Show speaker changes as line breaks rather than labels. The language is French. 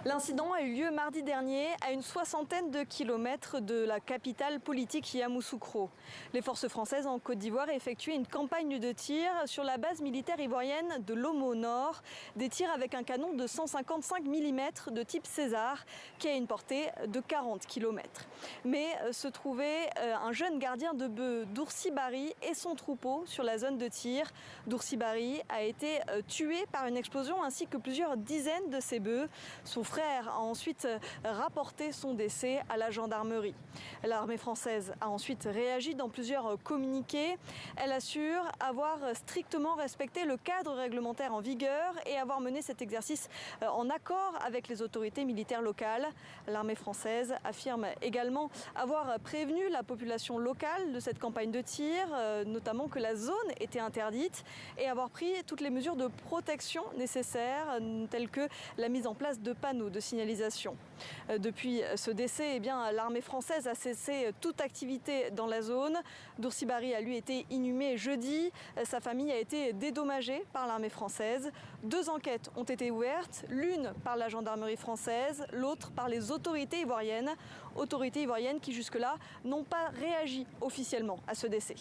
L'incident a eu lieu mardi dernier à une soixantaine de kilomètres de la capitale politique Yamoussoukro. Les forces françaises en Côte d'Ivoire effectuaient une campagne de tir sur la base militaire ivoirienne de Lomo Nord, des tirs avec un canon de 155 mm de type César qui a une portée de 40 km. Mais se trouvait un jeune gardien de bœufs d'Oursi Bari et son troupeau sur la zone de tir. D'Oursi Bari a été tué par une explosion ainsi que plusieurs dizaines de ses bœufs. Son frère a ensuite rapporté son décès à la gendarmerie. L'armée française a ensuite réagi dans plusieurs communiqués. Elle assure avoir strictement respecté le cadre réglementaire en vigueur et avoir mené cet exercice en accord avec les autorités militaires locales. L'armée française affirme également avoir prévenu la population locale de cette campagne de tir, notamment que la zone était interdite, et avoir pris toutes les mesures de protection nécessaires, telles que la mise en place de panneaux de signalisation. Depuis ce décès, l'armée française a cessé toute activité dans la zone. D'Oursi Bari a lui été inhumé jeudi. Sa famille a été dédommagée par l'armée française. 2 enquêtes ont été ouvertes, l'une par la gendarmerie française, l'autre par les autorités ivoiriennes qui jusque-là n'ont pas réagi officiellement à ce décès.